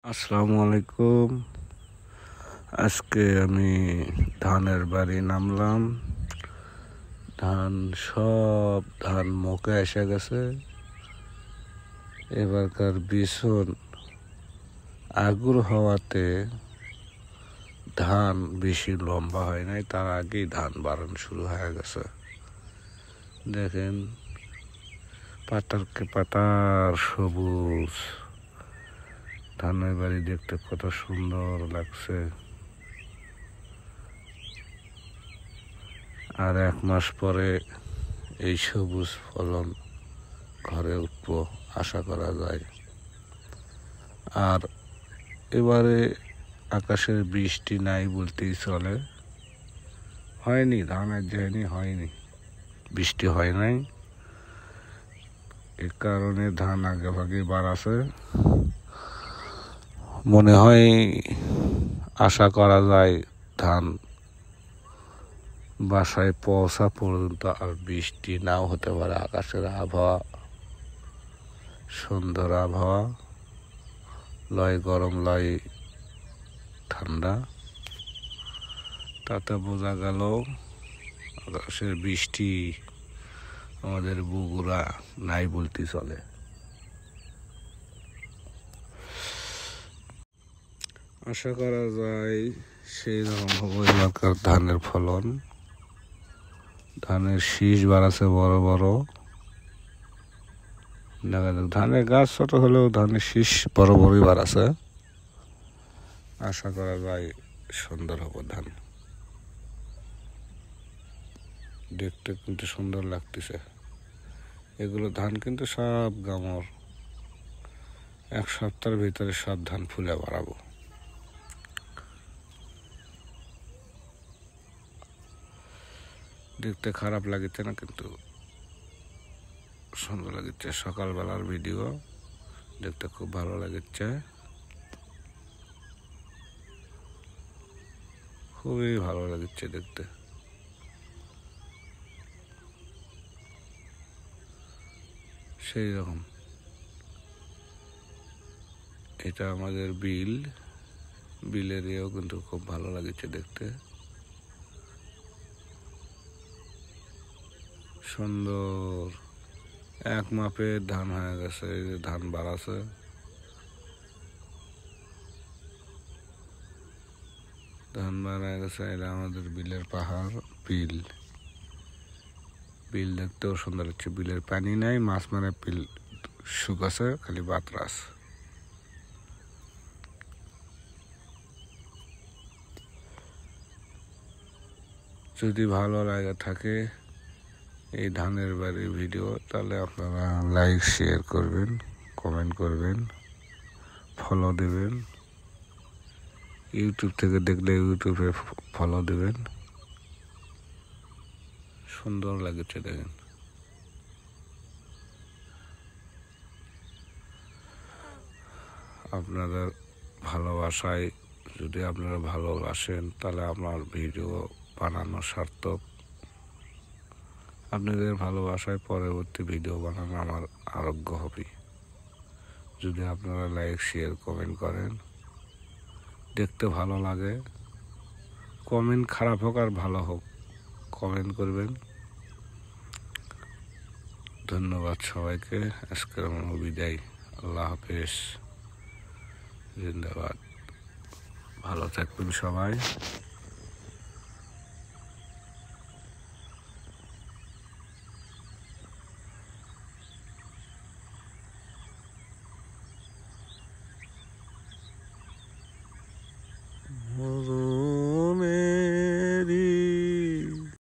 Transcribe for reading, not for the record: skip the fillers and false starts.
আসসালামু আলাইকুম। আজকে আমি ধানের বাড়ি নামলাম। ধান মুখে এসে গেছে। এবারকার বিছন আগুর হওয়াতে ধান বেশি লম্বা হয় নাই, তার আগেই ধান বাড়ানো শুরু হয়ে গেছে। দেখেন পাতারকে পাতার সবুজ ধানের বাড়ি দেখতে কত সুন্দর লাগছে। আর 1 মাস পরে এই সবুজ ফলন ঘরে উঠবো আশা করা যায়। আর এবারে আকাশের বৃষ্টি নাই বলতেই চলে। হয়নি, ধানের জন্য হয়নি, বৃষ্টি হয় নাই। এ কারণে ধান আগে ভাগে বাড়াছে। মনে হয় আশা করা যায় ধান বাসায় পৌঁছা পর্যন্ত আর বৃষ্টি নাও হতে পারে। আকাশের আবহাওয়া সুন্দর আবহাওয়া, লয় গরম লয় ঠান্ডা, তাতে বোঝা গেল আকাশের বৃষ্টি আমাদের বগুড়া নাই বলতে চলে। আশা করা যায় সেই রকম হবে এলাকার ধানের ফলন। ধানের শীষ বাড়াছে বড় বড়, দেখা যাক। ধানের গাছ ছোট হলেও ধানের শীষ বড় বড়ই বাড়াছে। আশা করা যায় সুন্দর হবে ধান। দেখতে কিন্তু সুন্দর লাগতেছে। এগুলো ধান কিন্তু সব গামর। 1 সপ্তাহের ভিতরে সব ধান ফুলে বাড়াবো। দেখতে খারাপ লাগিচ্ছে না, কিন্তু সুন্দর লাগিচ্ছে। সকালবেলার ভিডিও দেখতে খুব ভালো লাগিচ্ছে, খুবই ভালো লাগিচ্ছে দেখতে। সেই রকম এটা আমাদের বিলের ইয়েও কিন্তু খুব ভালো লাগিচ্ছে দেখতে। সুন্দর 1 মাপের ধান হয়ে গেছে। এই যে ধান বাড়াছে, ধান বাড়া গেছে। এটা আমাদের বিলের পাহাড়। বিল দেখতেও সুন্দর হচ্ছে। বিলের পানি নাই, মাছ মানে বিল শুকাছে, খালি বাতরাস। যদি ভালো লাগে থাকে এই ধানের বাড়ির ভিডিও, তাহলে আপনারা লাইক শেয়ার করবেন, কমেন্ট করবেন, ফলো দেবেন। ইউটিউব থেকে দেখলে ইউটিউবে ফলো দেবেন। সুন্দর লাগছে দেখেন। আপনাদের ভালোবাসায়, যদি আপনারা ভালোবাসেন, তাহলে আপনার ভিডিও বানানো সার্থক। আপনাদের ভালোবাসায় পরবর্তী ভিডিও বানানো আমার আরোগ্য হবে। যদি আপনারা লাইক শেয়ার কমেন্ট করেন, দেখতে ভালো লাগে। কমেন্ট খারাপ হোক আর ভালো হোক, কমেন্ট করবেন। ধন্যবাদ সবাইকে। আজকের মতো বিদায়। আল্লাহ হাফেজ, জিন্দাবাদ। ভালো থাকবেন সবাই।